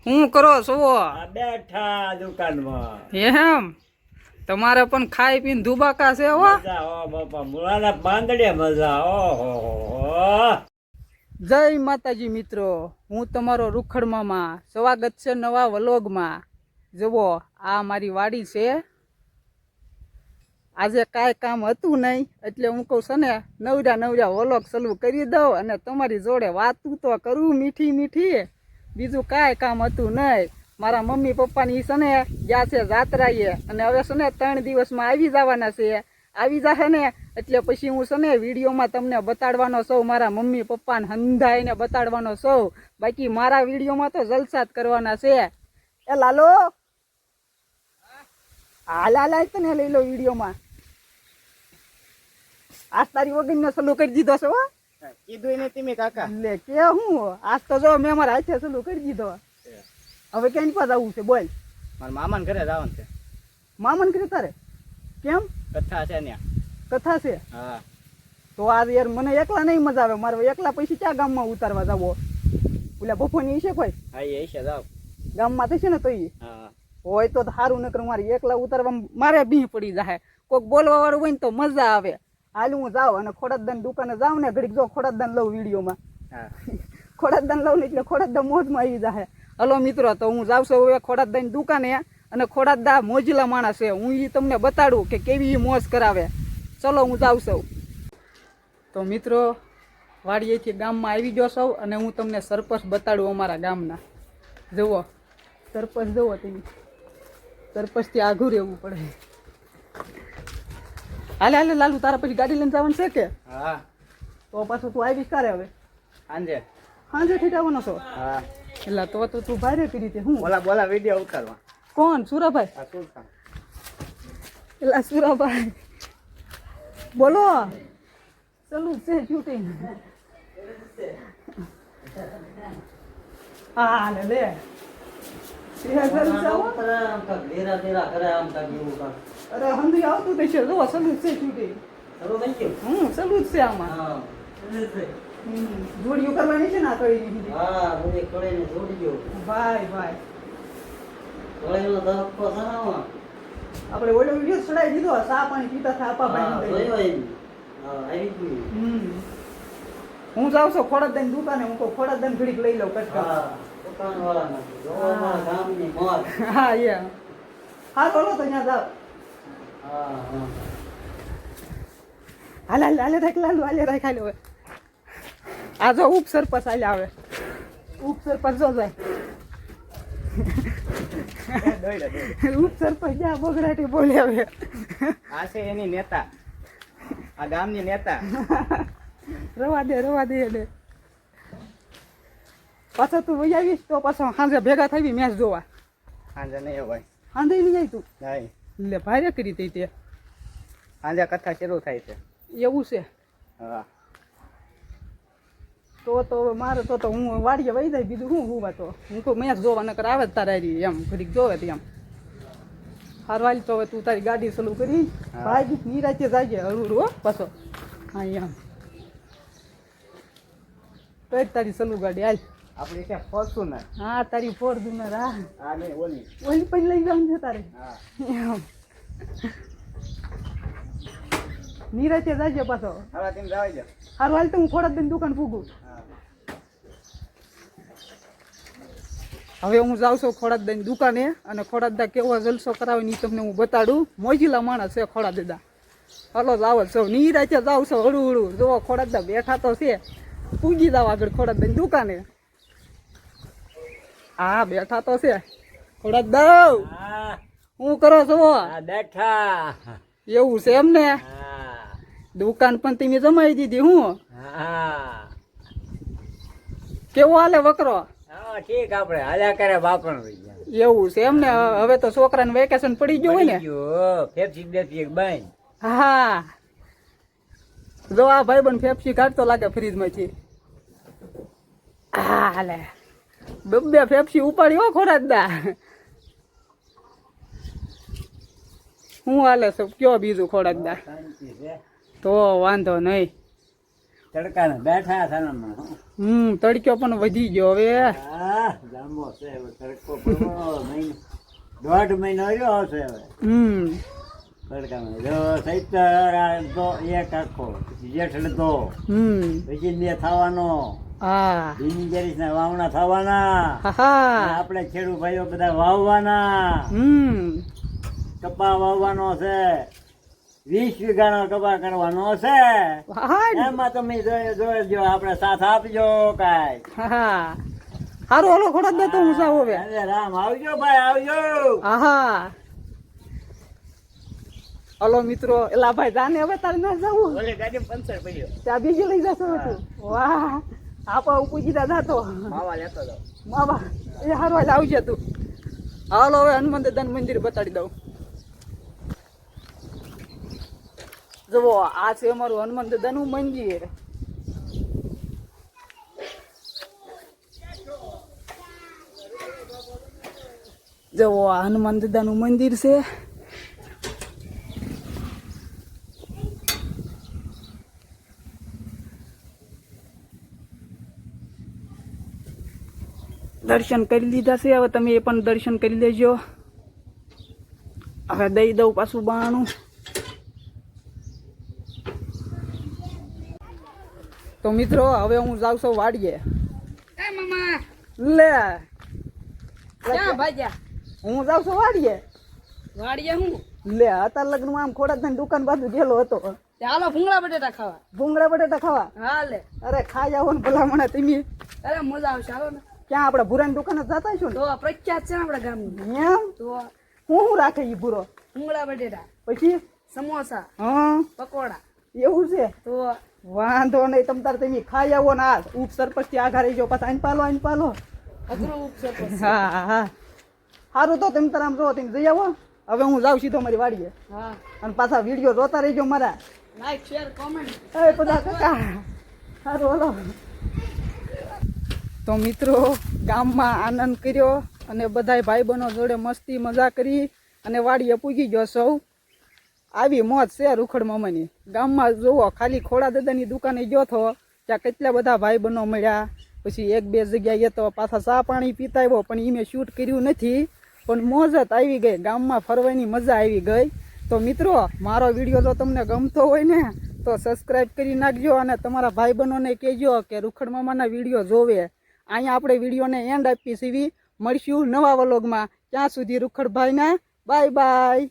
હું કરો છો? બેઠા દુકાનમાં. એમ તમારે પણ ખાઈ પીને ધુબાકા છે હો. મજા હો બાપા, મુળાના પાંદડે મજા. ઓહો. જય માતાજી મિત્રો, હું તમારો રૂખડ મામા. સ્વાગત છે નવા વ્લોગમાં. જુઓ આ મારી વાડી છે. આજે કાંઈ કામ હતું નહીં એટલે હું કહું છું ને નવરા વ્લોગ ચાલુ કરી દઉં અને તમારી જોડે વાતું તો કરું મીઠી મીઠી. બીજું કાંઈ કામ હતું નહીં. મારા મમ્મી પપ્પાની છે ને ગયા છે જાત્રાએ અને હવે છે ને 3 દિવસમાં આવી જવાના છે. આવી જશે ને એટલે પછી હું છે ને વિડીયોમાં તમને બતાડવાનો છું. મારા મમ્મી પપ્પાને હંધાઈને બતાડવાનો છું. બાકી મારા વિડીયોમાં તો જલસા જ કરવાના છે. એ લાલો હાલ તને લઈ લો વિડીયોમાં. આજ તારી વગર સલું કરી દીધો છે હો. કીધું ને તમે કાકા લે કે હું આજ તો જો મેં મારા હાથે સલું કરી દીધો. હવે ક્યાંય પાસે આવવું છે બોલ? મારા મામાને ઘરે જવાનું છે. મામન કરે તારે? કેમ? કથા છે ને. કથા છે? હા. તો આજ યાર મને એકલા નહીં મજા આવે. મારે એકલા પછી ક્યાં ગામમાં ઉતારવા જાવો? ઓલા બફોની છે કોઈ? હા એ છે જાવ. ગામમાં થશે ને તો ઈ હા હોય તો સારું, નકર મારે એકલા ઉતારવા મારે બી પડી જાય. કોઈક બોલવા વાળું હોય ને તો મજા આવે. હાલ હું જાઉં અને ખોડાદન દુકાને જાઉં ને ઘડીક જો ખોડાદન લઉં વિડીયોમાં. હા ખોડાદન લઉં ને એટલે ખોડાદા મોજમાં આવી જાય. હલો મિત્રો, તો હું જાઉં છું હવે ખોડાદન દુકાને અને ખોડાદા મોજીલા માણસ છે. હું એ તમને બતાડું કે કેવી મોજ કરાવે. ચલો હું જાઉં છું. તો મિત્રો વાડીએથી ગામમાં આવી ગયો છું અને હું તમને સરપંચ બતાડું અમારા ગામના. જુઓ સરપંચ જુઓ તમે. સરપંચથી આઘું રહેવું પડે. હાલે લાલુ તારા પછી ગાડી લઈને જવાનું છે કે? હા. તો પાછું તું આવીશ ક્યારે હવે? સાંજે. સાંજે ઠીટાવાનો છો? હા. એટલે તો તું ભારે કરી રીતે હું બોલા વિડીયો ઉતારવા. કોણ? સુરાભાઈ? આ સુલતાન. એટલે સુરાભાઈ બોલો. ચાલુ છે શૂટિંગ. હા લે અરે હંધી આવતું તો છે. જો ચાલુ છે શૂટિંગ. ચાલુ જ છે આમાં. જોડીઓ કરવાની છે ને આ કઈ ભાઈ આપણે ઓલો વિડીયો ચડાવી દીધો. ચા પાણી પીતા થા આપા ભાઈ. હું જાઉં છું ખોડાદન દુકાને. હું કહું ખોડાદન ઘડીક લઈ લઉં કટકા. હા યા હા બોલો તો ત્યાં જાવ. હાલે રાખ લાલુ, હાલે રાખ. હાલે હવે આ જો ઉપ સરપંચ હાલે આવે. ઉપ સરપંચ જો જાય. ઉપ સરપંચ જ્યાં બગડાટી બોલે હવે. આ છે એની નેતા, આ ગામની નેતા. રવા દે એટલે પાછા તું વહી આવીશ તો પાછા સાંજે ભેગા થઈ મેચ જોવા. સાંજે નહીં હોય. સાંજે નહીં જાય તું? નહીં. એટલે ભારે કરી તે સાંજે કથા શરૂ થાય છે. એવું છે? હા. તો હવે મારે તો હું વાડીએ વહી જાય. બીજું શું હોવા તો હું કહું મેચ જોવા નકર આવે જ તારે એમ ઘડીક જોવે એમ. હારવાલી તો હવે તું તારી ગાડી ચાલુ કરી ભાઈ નિરાતે જાય હળવું હો પાછો. હા એમ તો જ તારી ચાલુ ગાડી હાલ. આપણી ત્યાં ફોર્ચ્યુનર. હા તારી ફોર્ચ્યુનર. હા આ નહીં ઓલી. ઓલી પણ લઈ જવાનું છે તારે? હા. એમ નિરાતે જાજે પાછો. હવે તેમ જવા દો. હારું હાલ તો હું ખોડાદન દુકાન પૂગું. હવે હું જાઉં છું ખોડાદન દુકાને અને ખોડાદા કેવો જલસો કરાવે ને તમને હું બતાડું. મોજીલા માણસ છે ખોડાદા. હલો જાવ છો નિરાતે જાવ છો હળું. જોવો ખોડાદા બેઠા તો છે. પૂગી જાવ આગળ ખોડાદન દુકાને. હા બેઠા તો છે ખોડાદા. હું કરો છો? બેઠા. એવું છે એમ ને? દુકાન પણ તમે જમાઈ દીધી. હું કેવો હાલે વકરો? ઠીક આપણે હાલ્યા કરે બાપણ. એવું છે એમ ને? હવે તો છોકરાને વેકેશન પડી ગયું હોય ને? ફેફસી બેસી એક બાઈ. હા જો આ ભાઈ બન ફેફસી કાઢતો લાગે ફ્રીજ માંથી. હા હાલે બે ફેફસી ઉપાડી હો ખોરાકદા. શું હાલે છે કયો બીજું ખોરાકદા? તો વાંધો નહીં. તડકાને બેઠા થાનામાં તડક્યો પણ વધી ગયો હવે. હા જાંબો છે હવે તડકો પડવાનો મહિનો 1.5 મહિનો રહ્યો હશે હવે તડકામાં જો ચૈતર તો એક આખો પછી જેઠ તો પછી બે થવાનો હા ભીની જરીસ ના વાવણા થવાના હા આપણે ખેડૂત ભાઈઓ બધા વાવવાના કપા વાવવાનો છે 20 વીઘાનો કપા કરવાનો છે એમાં તમે જોજો આપણે સાથ આપજો કાંઈ હારું હાલો ખોડા દે તો હું સાવ હવે અરે રામ આવજો ભાઈ આવજો હા હલો મિત્રો એલા ભાઈ જાને હવે તારે ના જવું ઓલે ગાડી પંચર પડ્યો ત્યાં બીજી લઈ જશો તું વાહ આપા ઉપજી દાદા તો માવા લેતો જાવ માવા એ હારું હાલ આવજે તું હાલો હવે હનુમાન દાદાનું મંદિર બતાડી દઉં જુઓ આ છે અમારું હનુમાન દાદાનું મંદિર જુઓ આ હનુમાન દાદાનું મંદિર છે દર્શન કરી લીધા છે હવે તમે એ પણ દર્શન કરી લેજો હવે દઈ દઉં પાછું બાણું તો મિત્રો હવે હું જાઉં છું વાડીએ લે ક્યાં ભાગ્યા હું જાઉં છું વાડીએ વાડીએ હું લે અત્યારે લગ્નમાં આમ ખોડા દુકાન બાજુ ગયેલો હતો તે હાલો ભૂંગળા બટેટા ખાવા ભૂંગળા બટેટા ખાવા હા લે અરે ખાઈ આવો ને ભલામણ તમે અરે મજા આવશે હાલો ને ક્યાં આપણે ભૂરાની દુકાન જ જતા છો ને તો પ્રખ્યાત છે ને આપણા ગામની એમ તો હું રાખે ઈ ભૂરો ભૂંગળા બટેટા પછી સમોસા હા પકોડા એવું છે તો વાંધો નહીં તમ તાર તમે ખાઈ આવો ને આ ઉપ સરપંચ થી આઘા રહી જાઓ પાછા આઈને પાલો અઘરો ઉપસર હા હા સારું તો તમે તાર આમ જો તમે જઈ આવો હવે હું જાઉં સીધો મારી વાડીએ હા અને પાછા વિડીયો જોતા રહીજો મારા લાઈક શેર કોમેન્ટ એ બધા કાકા સારું હલો તો મિત્રો ગામમાં આનંદ કર્યો અને બધાય ભાઈ બહેનો જોડે મસ્તી મજા કરી અને વાડીએ પૂગી ગયો સૌ આવી મોજ છે રૂખડ મામાની ગામમાં જુઓ ખાલી ખોડા દાદાની દુકાને ગયો તો ત્યાં કેટલા બધા ભાઈ બહેનો મળ્યા પછી એક બે જગ્યાએ તો પાછા ચા પાણી પીતા આવ્યો પણ એ મેં શૂટ કર્યું નથી પણ મોજ જ આવી ગઈ ગામમાં ફરવાની મજા આવી ગઈ તો મિત્રો મારો વિડીયો જો તમને ગમતો હોય ને તો સબસ્ક્રાઈબ કરી નાખજો અને તમારા ભાઈ બહેનોને કહેજો કે રૂખડ મામાના વિડીયો જોવે અહીંયા આપણે વિડીયોને એન્ડ આપી સીવી મળશું નવા વ્લોગમાં ત્યાં સુધી રૂખડભાઈના બાય બાય.